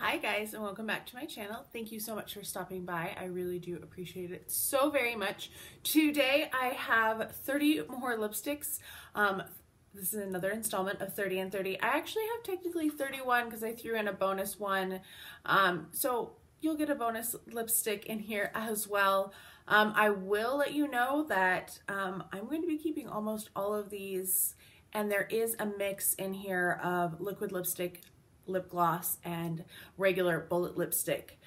Hi guys, and welcome back to my channel. Thank you so much for stopping by. I really do appreciate it so very much. Today I have 30 more lipsticks. This is another installment of 30 and 30. I actually have technically 31 because I threw in a bonus one. So you'll get a bonus lipstick in here as well. I will let you know that I'm going to be keeping almost all of these, and there is a mix in here of liquid lipstick, lip gloss, and regular bullet lipstick.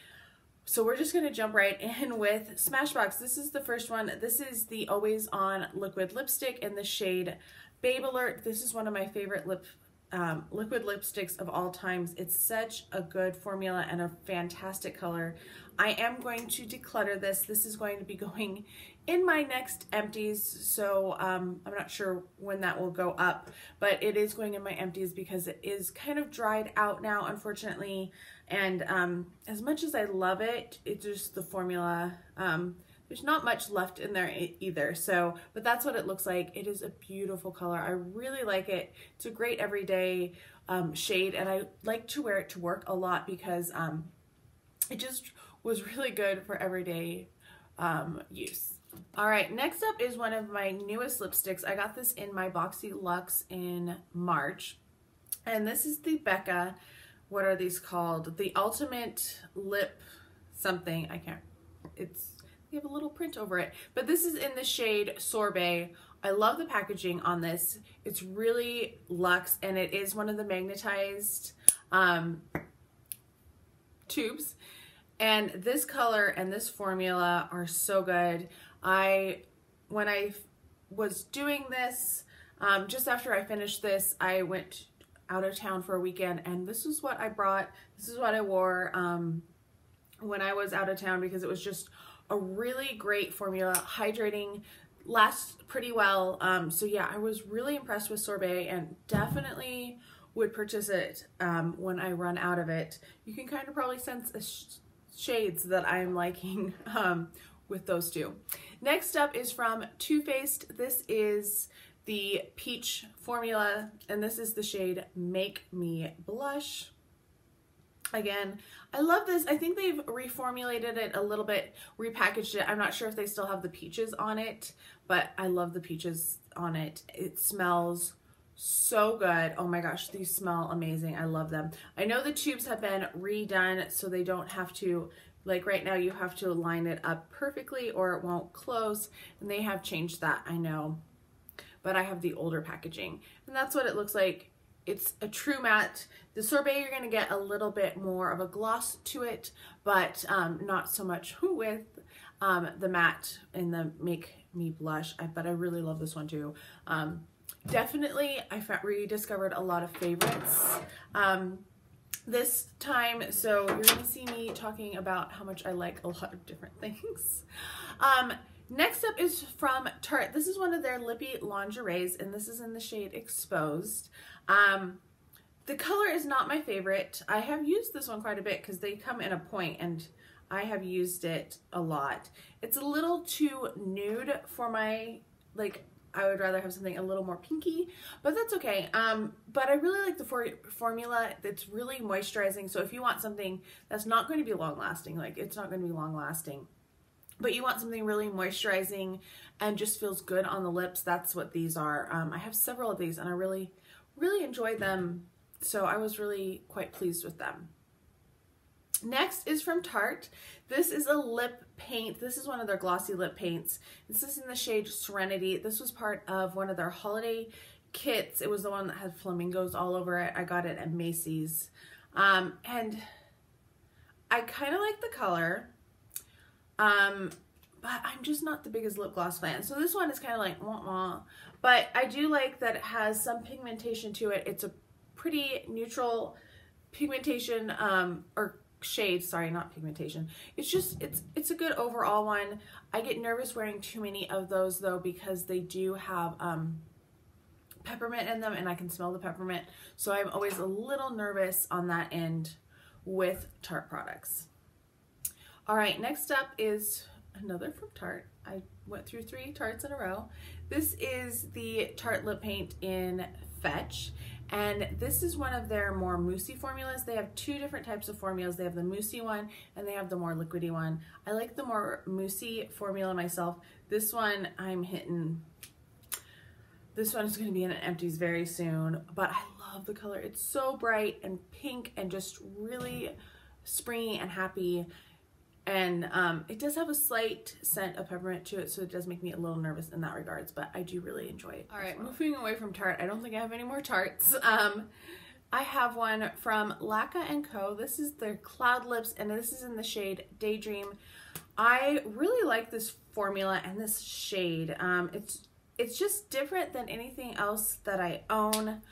So we're just going to jump right in with Smashbox. This is the first one. This is the Always On liquid lipstick in the shade Babe Alert. This is one of my favorite liquid lipsticks of all times. It's such a good formula and a fantastic color. I am going to declutter this. This is going to be going in my next empties, so I'm not sure when that will go up, but it is going in my empties because it is kind of dried out now, unfortunately, and as much as I love it, it's just the formula, there's not much left in there either, so, but that's what it looks like. It is a beautiful color. I really like it. It's a great everyday shade, and I like to wear it to work a lot because it just was really good for everyday use. All right, next up is one of my newest lipsticks. I got this in my Boxy Luxe in March, and this is the Becca, what are these called? The Ultimate Lip something, I can't, they have a little print over it, but this is in the shade Sorbet. I love the packaging on this. It's really luxe, and it is one of the magnetized tubes. And this color and this formula are so good. When I was doing this, just after I finished this, I went out of town for a weekend, and this is what I brought. This is what I wore when I was out of town because it was just a really great formula, hydrating, lasts pretty well. So yeah, I was really impressed with Sorbet and definitely would purchase it when I run out of it. You can kind of probably sense shades that I'm liking with those two. Next up is from Too Faced. This is the Peach formula, and this is the shade Make Me Blush. Again, I love this. I think they've reformulated it a little bit, repackaged it. I'm not sure if they still have the peaches on it, but I love the peaches on it. It smells so good. Oh my gosh, these smell amazing. I love them. I know the tubes have been redone, so they don't have to, like right now you have to line it up perfectly or it won't close, and they have changed that, I know, but I have the older packaging, and that's what it looks like. It's a true matte. The Sorbet, you're gonna get a little bit more of a gloss to it, but not so much with the matte in the Make Me Blush, but I really love this one too. Definitely, I rediscovered a lot of favorites this time, so you're gonna see me talking about how much I like a lot of different things. Next up is from Tarte. This is one of their lippy lingeries, and this is in the shade Exposed. The color is not my favorite. I have used this one quite a bit because they come in a point, and I have used it a lot. It's a little too nude for my, like, I would rather have something a little more pinky, but that's okay. But I really like the formula. It's really moisturizing. So if you want something that's not going to be long lasting, like it's not going to be long lasting, but you want something really moisturizing and just feels good on the lips, that's what these are. I have several of these and I really enjoyed them. So I was really quite pleased with them. Next is from Tarte. This is a lip paint. This is one of their glossy lip paints. This is in the shade Serenity. This was part of one of their holiday kits. It was the one that had flamingos all over it. I got it at Macy's. And I kind of like the color, but I'm just not the biggest lip gloss fan. So this one is kind of like, wah-wah. But I do like that it has some pigmentation to it. It's a pretty neutral pigmentation, or shade, sorry, not pigmentation. It's just, it's a good overall one. I get nervous wearing too many of those though because they do have peppermint in them, and I can smell the peppermint, so I'm always a little nervous on that end with Tarte products. All right, next up is another from Tarte. I went through 3 Tartes in a row. This is the Tarte lip paint in Fetch, and this is one of their more moussey formulas. They have two different types of formulas. They have the moussey one and they have the more liquidy one. I like the more moussey formula myself. This one I'm hitting, this one is going to be in an empties very soon, but I love the color. It's so bright and pink and just really springy and happy. And it does have a slight scent of peppermint to it, so it does make me a little nervous in that regards, but I do really enjoy it. All right, moving away from Tarte, I don't think I have any more Tartes. I have one from Lacquer & Co. This is their Cloud Lips, and this is in the shade Daydream. I really like this formula and this shade. It's just different than anything else that I own.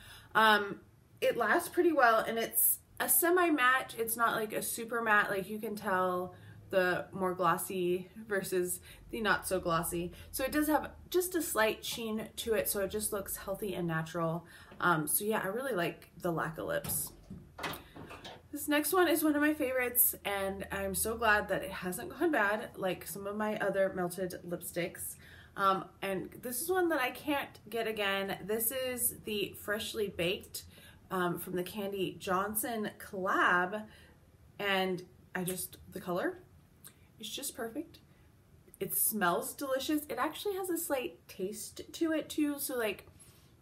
It lasts pretty well, and it's a semi-matte. It's not like a super matte, like you can tell the more glossy versus the not so glossy. So it does have just a slight sheen to it, so it just looks healthy and natural. So yeah, I really like the Lacquer Lips. This next one is one of my favorites, and I'm so glad that it hasn't gone bad like some of my other melted lipsticks. And this is one that I can't get again. This is the Freshly Baked from the Candy Johnson collab, and the color is just perfect. It smells delicious. It actually has a slight taste to it too, so like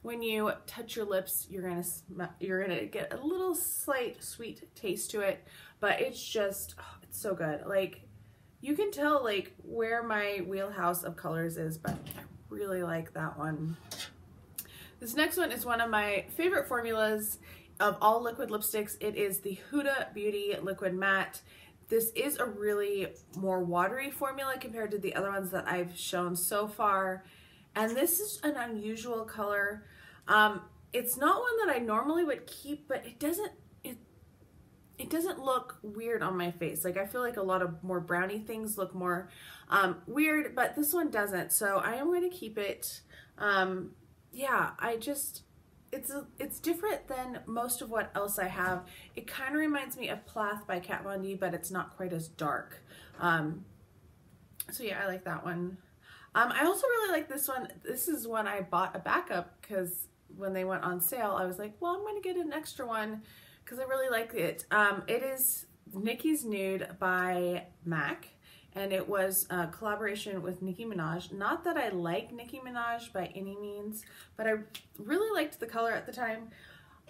when you touch your lips, you're gonna get a little slight sweet taste to it, but it's just, oh, it's so good. Like you can tell like where my wheelhouse of colors is, but I really like that one. This next one is one of my favorite formulas of all liquid lipsticks. It is the Huda Beauty Liquid Matte. This is a really more watery formula compared to the other ones that I've shown so far. And this is an unusual color. It's not one that I normally would keep, but it doesn't look weird on my face. Like I feel like a lot of more brownie things look more weird, but this one doesn't. So I am going to keep it. Yeah, it's different than most of what else I have. It kind of reminds me of Plath by Kat Von D, but it's not quite as dark. So yeah, I like that one. I also really like this one. This is one I bought a backup because when they went on sale, I was like, well, I'm going to get an extra one because I really like it. It is Nicki's Nude by MAC, and it was a collaboration with Nicki Minaj. Not that I like Nicki Minaj by any means, but I really liked the color at the time.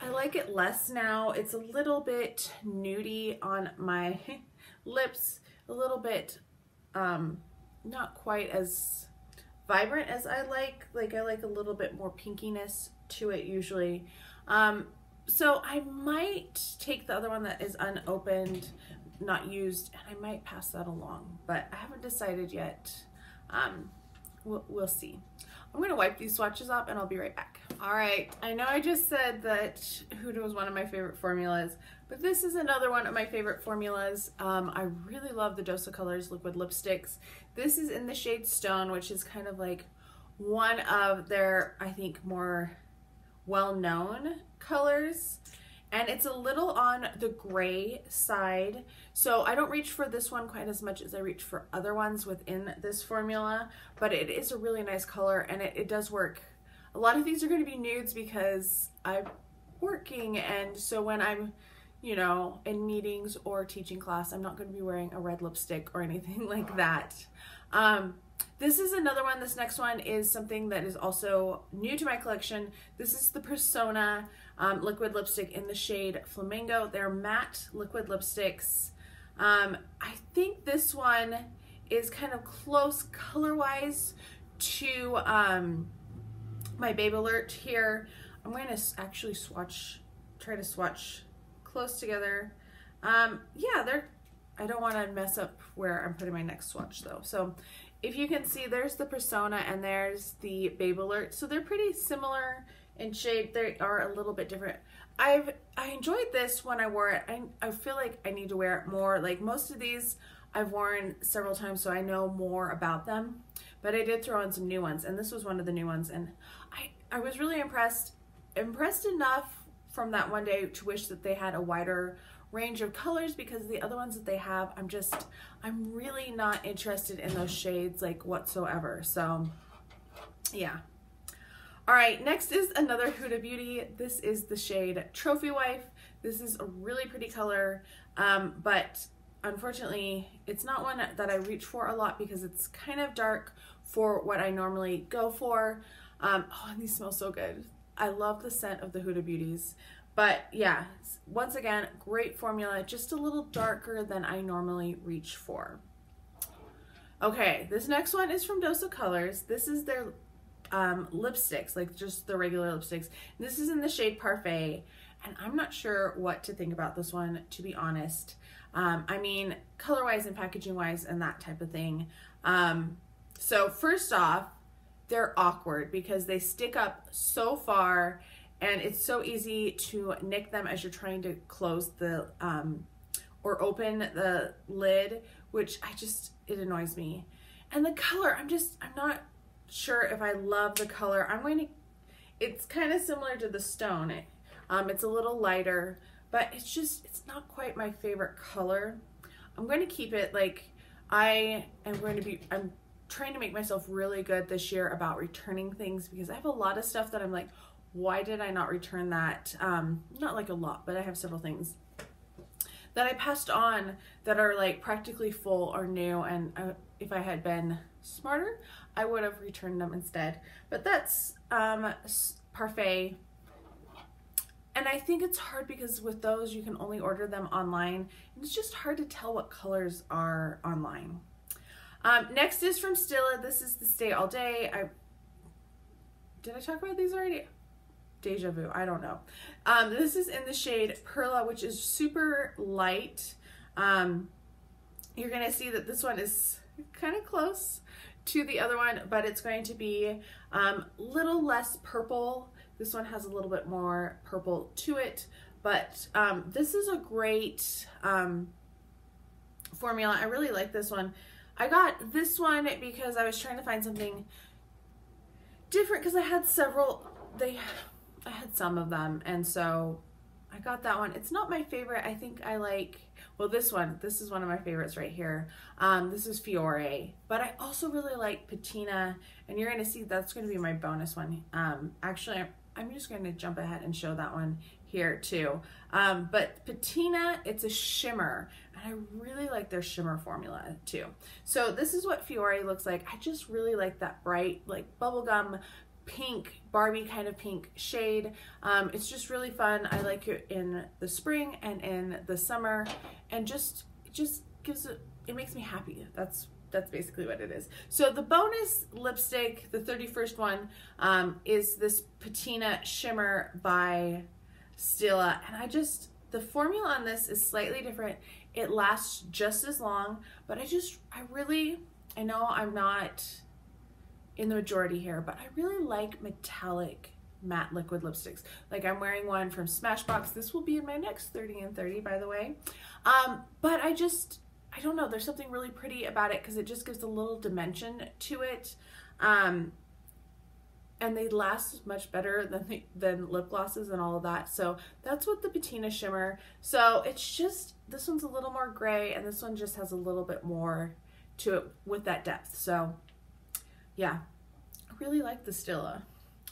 I like it less now. It's a little bit nudie on my lips, a little bit not quite as vibrant as I like. Like I like a little bit more pinkiness to it usually. So I might take the other one that is unopened, not used, and I might pass that along, but I haven't decided yet. We'll see. I'm gonna wipe these swatches up and I'll be right back. All right, I know I just said that Huda was one of my favorite formulas, but this is another one of my favorite formulas. I really love the Dose of Colors liquid lipsticks. This is in the shade Stone, which is kind of like one of their, I think, more well-known colors, and it's a little on the gray side, so I don't reach for this one quite as much as I reach for other ones within this formula, but it is a really nice color, and it does work. A lot of these are going to be nudes because I'm working, and so when I'm, you know, in meetings or teaching class, I'm not going to be wearing a red lipstick or anything like that. This is another one. This next one is something that is also new to my collection. This is the Persona liquid lipstick in the shade Flamingo. They're matte liquid lipsticks. I think this one is kind of close color-wise to my Babe Alert here. I'm going to actually try to swatch close together. Yeah, I don't want to mess up where I'm putting my next swatch though. So if you can see, there's the Persona and there's the Babe Alert. So they're pretty similar in shape. They are a little bit different. I enjoyed this when I wore it. I feel like I need to wear it more. Like most of these I've worn several times, so I know more about them. But I did throw in some new ones, and this was one of the new ones. And I was really impressed enough from that one day to wish that they had a wider range of colors, because the other ones that they have, I'm really not interested in those shades like whatsoever. So yeah. All right, next is another Huda Beauty. This is the shade Trophy Wife. This is a really pretty color, but unfortunately, it's not one that I reach for a lot because it's kind of dark for what I normally go for. Oh, and these smell so good. I love the scent of the Huda Beauties. But yeah, once again, great formula, just a little darker than I normally reach for. Okay, this next one is from Dose of Colors. This is their lipsticks, like just the regular lipsticks. This is in the shade Parfait, and I'm not sure what to think about this one, to be honest. I mean, color-wise and packaging-wise and that type of thing. So first off, they're awkward because they stick up so far, and it's so easy to nick them as you're trying to close the or open the lid, which it annoys me. And the color, I'm not sure if I love the color. It's kind of similar to the Stone. It's a little lighter, but it's not quite my favorite color. I'm going to keep it. Like, I'm trying to make myself really good this year about returning things because I have a lot of stuff that I'm like, why did I not return that? Not like a lot, but I have several things that I passed on that are like practically full or new, and if I had been smarter, I would have returned them instead. But that's Parfait. And I think it's hard because with those, you can only order them online. And it's just hard to tell what colors are online. Next is from Stila. This is the Stay All Day. Did I talk about these already? Deja vu, I don't know. This is in the shade Perla, which is super light. You're gonna see that this one is kind of close to the other one, but it's going to be little less purple. This one has a little bit more purple to it, but this is a great formula. I really like this one. I got this one because I was trying to find something different because I had several. I had some of them, and so I got that one. It's not my favorite. I think I like, well, this one. This is one of my favorites right here. This is Fiore, but I also really like Patina, and you're going to see that's going to be my bonus one. Actually, I'm just going to jump ahead and show that one here too. But Patina, it's a shimmer, and I really like their shimmer formula too. So this is what Fiore looks like. I just really like that bright, like bubblegum pink, Barbie kind of pink shade. It's just really fun. I like it in the spring and in the summer, and it just gives it makes me happy. That's basically what it is. So the bonus lipstick, the 31st one, is this Patina Shimmer by Stila, and the formula on this is slightly different. It lasts just as long, but I know I'm not in the majority here, but I really like metallic matte liquid lipsticks. Like, I'm wearing one from Smashbox. This will be in my next 30 and 30, by the way. But I don't know, there's something really pretty about it because it just gives a little dimension to it. And they last much better than lip glosses and all of that. So that's what the Patina Shimmer. So it's just, this one's a little more gray, and this one just has a little bit more to it with that depth. So yeah, I really like the Stila.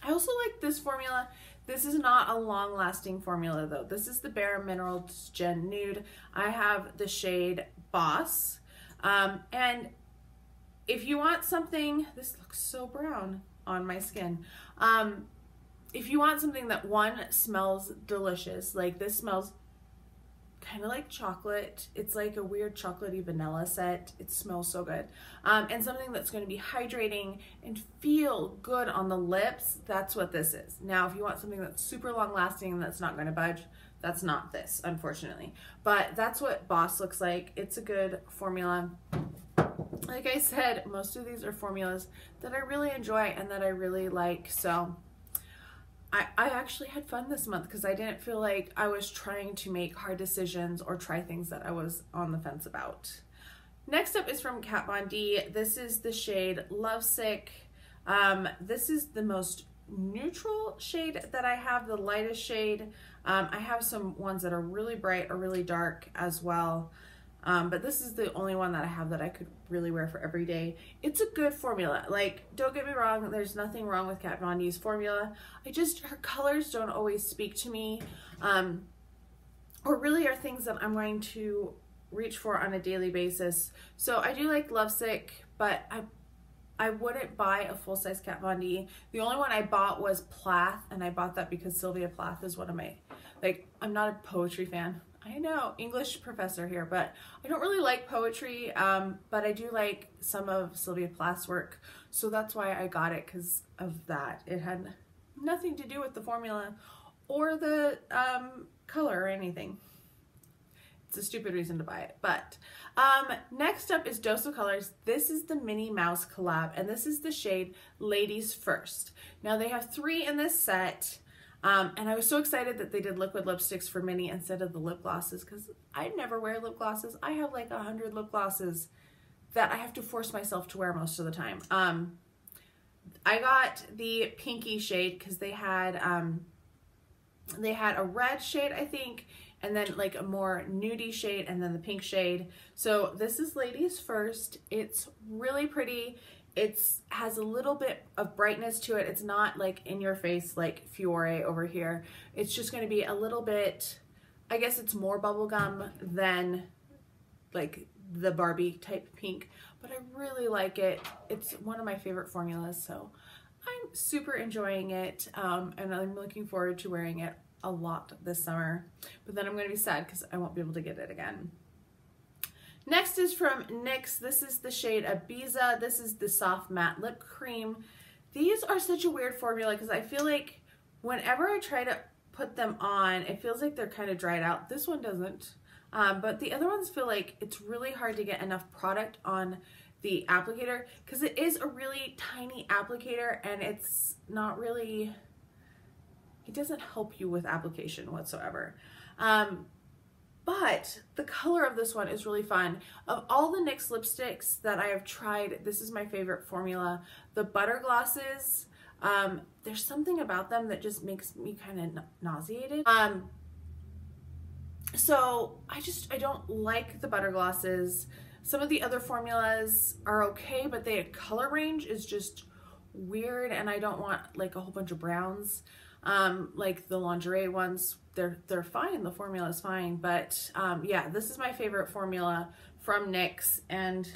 I also like this formula. This is not a long-lasting formula though. This is the Bare Minerals Gen Nude. I have the shade Boss. And if you want something, this looks so brown on my skin. If you want something that, one, smells delicious, like this smells kind of like chocolate. It's like a weird chocolatey vanilla scent. It smells so good. And something that's going to be hydrating and feel good on the lips, that's what this is. Now, if you want something that's super long lasting and that's not going to budge, that's not this, unfortunately. But that's what Boss looks like. It's a good formula. Like I said, most of these are formulas that I really enjoy and that I really like. So I actually had fun this month because I didn't feel like I was trying to make hard decisions or try things that I was on the fence about. Next up is from Kat Von D. This is the shade Lovesick. This is the most neutral shade that I have, the lightest shade. I have some ones that are really bright or really dark as well. But this is the only one that I have that I could really wear for every day. It's a good formula. Like, don't get me wrong, there's nothing wrong with Kat Von D's formula. Her colors don't always speak to me, or really are things that I'm going to reach for on a daily basis. So I do like Lovesick, but I wouldn't buy a full-size Kat Von D. The only one I bought was Plath, and I bought that because Sylvia Plath is one of my, like, I'm not a poetry fan. I know, English professor here, but I don't really like poetry, but I do like some of Sylvia Plath's work, so that's why I got it, because of that. It had nothing to do with the formula or the color or anything. It's a stupid reason to buy it. But next up is Dose of Colors. This is the Minnie Mouse collab, and this is the shade Ladies First. Now they have 3 in this set, and I was so excited that they did liquid lipsticks for Minnie instead of the lip glosses, because I never wear lip glosses. I have like 100 lip glosses that I have to force myself to wear most of the time. I got the pinky shade because they had a red shade, I think, and then like a more nudie shade, and then the pink shade. So this is Ladies First. It's really pretty. It has a little bit of brightness to it. It's not like in your face like Fiore over here. It's just going to be a little bit, I guess it's more bubblegum than like the Barbie type pink, but I really like it. It's one of my favorite formulas, so I'm super enjoying it, and I'm looking forward to wearing it a lot this summer, but then I'm going to be sad because I won't be able to get it again. Next is from NYX. This is the shade Ibiza. This is the soft matte lip cream. These are such a weird formula because I feel like whenever I try to put them on, it feels like they're kind of dried out. This one doesn't, but the other ones feel like it's really hard to get enough product on the applicator because it is a really tiny applicator, and it's not really, it doesn't help you with application whatsoever. But the color of this one is really fun. Of all the NYX lipsticks that I have tried, this is my favorite formula. The butter glosses, there's something about them that just makes me kind of nauseated. So I don't like the butter glosses. Some of the other formulas are okay, but the color range is just weird, and I don't want like a whole bunch of browns. Like the lingerie ones, they're fine, the formula is fine, but yeah, this is my favorite formula from NYX, and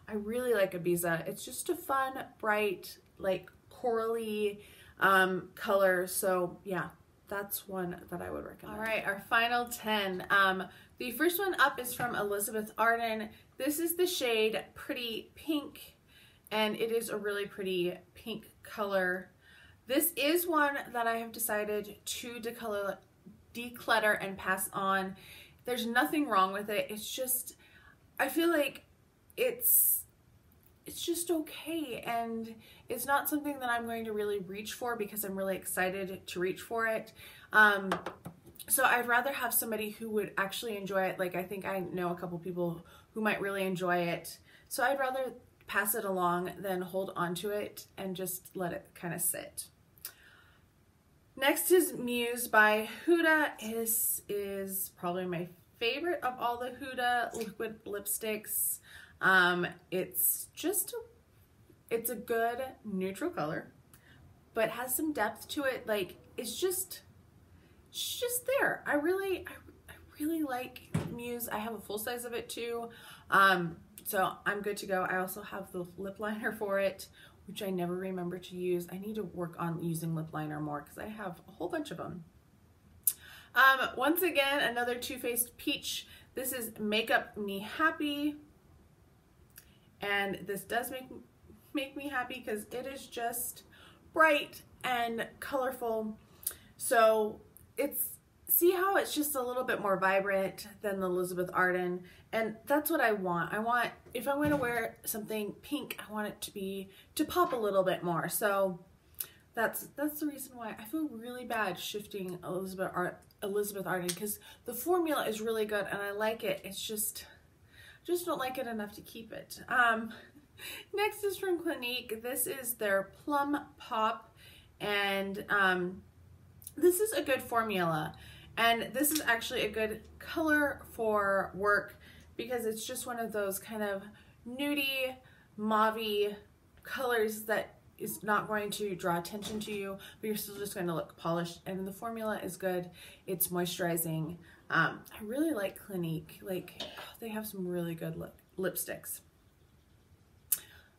I really like Ibiza. It's just a fun, bright, like corally color, so yeah, that's one that I would recommend. All right, our final 10. The first one up is from Elizabeth Arden. This is the shade Pretty Pink, and it is a really pretty pink color. This is one that I have decided to declutter and pass on. There's nothing wrong with it. It's just, I feel like it's just okay, and it's not something that I'm going to really reach for because I'm really excited to reach for it. So I'd rather have somebody who would actually enjoy it. Like, I think I know a couple people who might really enjoy it. So I'd rather pass it along than hold on to it and just let it kind of sit. Next is Muse by Huda. This is probably my favorite of all the Huda liquid lipsticks. It's a good neutral color, but has some depth to it. Like, it's just there. I really like Muse. I have a full size of it too. So I'm good to go. I also have the lip liner for it, which I never remember to use. I need to work on using lip liner more because I have a whole bunch of them. Once again, another Too Faced Peach. This is Makeup Me Happy. And this does make me happy because it is just bright and colorful. So see how it's just a little bit more vibrant than the Elizabeth Arden, and that's what I want. If I'm going to wear something pink, I want it to pop a little bit more. So that's the reason why I feel really bad shifting Elizabeth Arden, because the formula is really good and I like it. It's just don't like it enough to keep it. Next is from Clinique. This is their Plum Pop, and this is a good formula. And this is actually a good color for work because it's just one of those kind of nudie, mauvey colors that is not going to draw attention to you, but you're still just going to look polished. And the formula is good. It's moisturizing. I really like Clinique. Like, they have some really good lipsticks.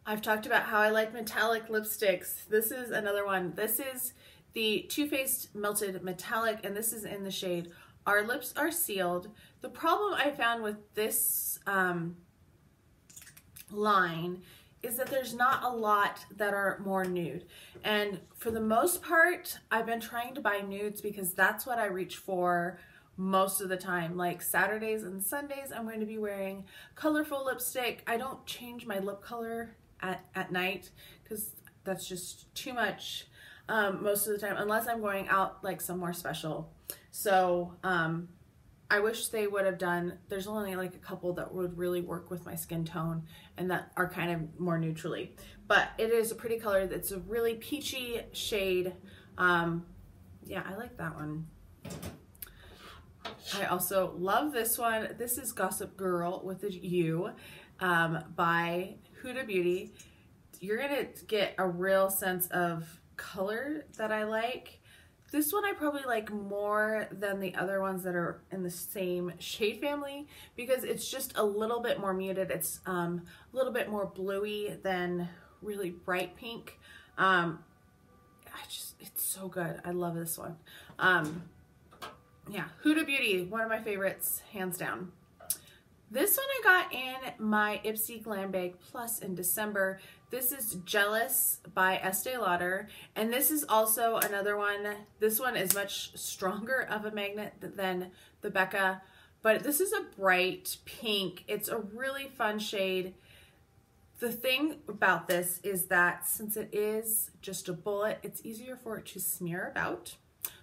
I've talked about how I like metallic lipsticks. This is another one. This is the Too Faced Melted Metallic, and this is in the shade Our Lips Are Sealed. The problem I found with this line is that there's not a lot that are more nude. And for the most part, I've been trying to buy nudes because that's what I reach for most of the time. Like Saturdays and Sundays, I'm going to be wearing colorful lipstick. I don't change my lip color at night because that's just too much most of the time, unless I'm going out like somewhere special. So I wish they would have done, there's only like a couple that would really work with my skin tone and that are kind of more neutrally. But it is a pretty color. That's a really peachy shade. Yeah, I like that one. I also love this one. This is Gossip Girl with a U by Huda Beauty. You're gonna get a real sense of color that I like. This one I probably like more than the other ones that are in the same shade family because it's just a little bit more muted. It's a little bit more bluey than really bright pink. It's so good. I love this one. Yeah, Huda Beauty, one of my favorites, hands down. This one I got in my Ipsy Glam Bag Plus in December. This is Jealous by Estee Lauder, and this is also another one. This one is much stronger of a magnet than the Becca, but this is a bright pink. It's a really fun shade. The thing about this is that since it is just a bullet, it's easier for it to smear about.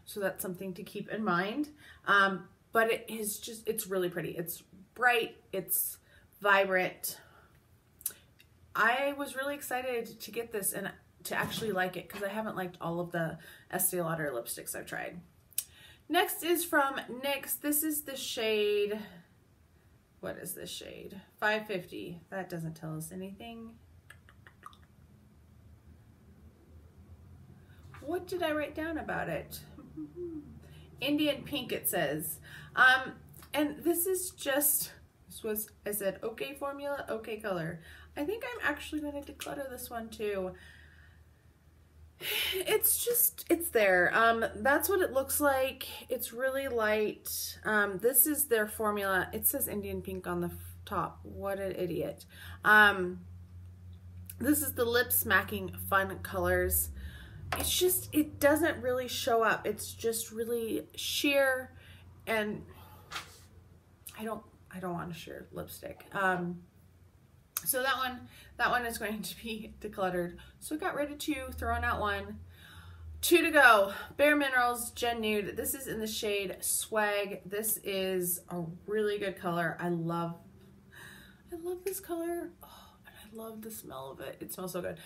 So that's something to keep in mind. But it is just, it's really pretty. It's bright, it's vibrant. I was really excited to get this and to actually like it because I haven't liked all of the Estee Lauder lipsticks I've tried. Next is from NYX. This is the shade, what is this shade? 550. That doesn't tell us anything. What did I write down about it? Indian Pink, it says. And this is just, I said, okay formula, okay color. I think I'm actually going to declutter this one too. It's just, it's there. That's what it looks like. It's really light. This is their formula. It says Indian Pink on the top. What an idiot. This is the Lip Smacking Fun Colors. It's just, it doesn't really show up. It's just really sheer, and I don't want a sheer lipstick. So that one is going to be decluttered. So I got rid of 2, throwing out 1. 2 to go. Bare Minerals Gen Nude. This is in the shade Swag. This is a really good color. I love this color. Oh, and I love the smell of it. It smells so good.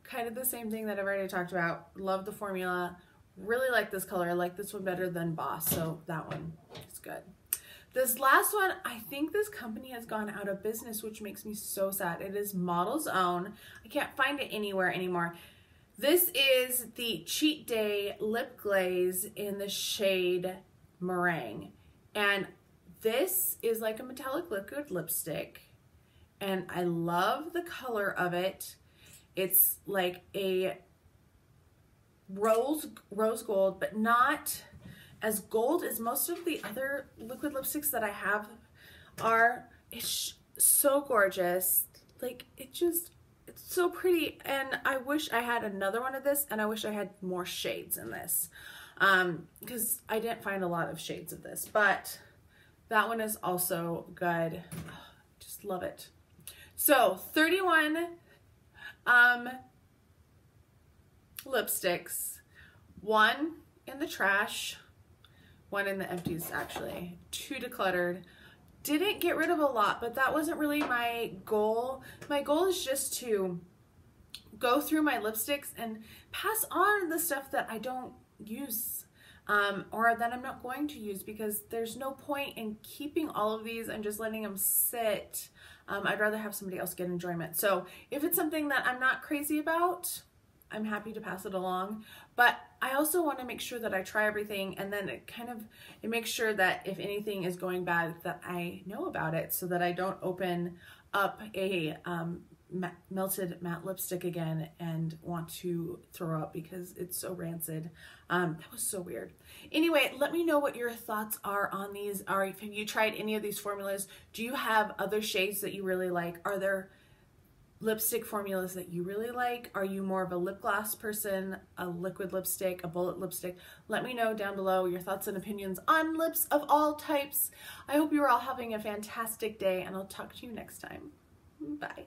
Kind of the same thing that I've already talked about. Love the formula. Really like this color. I like this one better than Boss, so that one is good. This last one, I think this company has gone out of business, which makes me so sad. It is Model's Own. I can't find it anywhere anymore. This is the Cheat Day Lip Glaze in the shade Meringue. And this is like a metallic liquid lipstick. And I love the color of it. It's like a rose gold, but not as gold as most of the other liquid lipsticks that I have are. It's so gorgeous. Like, it's so pretty. And I wish I had another one of this, and I wish I had more shades in this. Because I didn't find a lot of shades of this, but that one is also good. Just love it. So 31 lipsticks, 1 in the trash, 1 in the empties actually, 2 decluttered. Didn't get rid of a lot, but that wasn't really my goal. My goal is just to go through my lipsticks and pass on the stuff that I don't use. or that I'm not going to use, because there's no point in keeping all of these and just letting them sit. I'd rather have somebody else get enjoyment. So if it's something that I'm not crazy about, I'm happy to pass it along. But I also want to make sure that I try everything, and then it makes sure that if anything is going bad, that I know about it, so that I don't open up a melted matte lipstick again and want to throw up because it's so rancid. That was so weird. Anyway, let me know what your thoughts are on these. Have you tried any of these formulas? Do you have other shades that you really like? Are there lipstick formulas that you really like? Are you more of a lip gloss person, a liquid lipstick, a bullet lipstick? Let me know down below your thoughts and opinions on lips of all types. I hope you are all having a fantastic day, and I'll talk to you next time. Bye.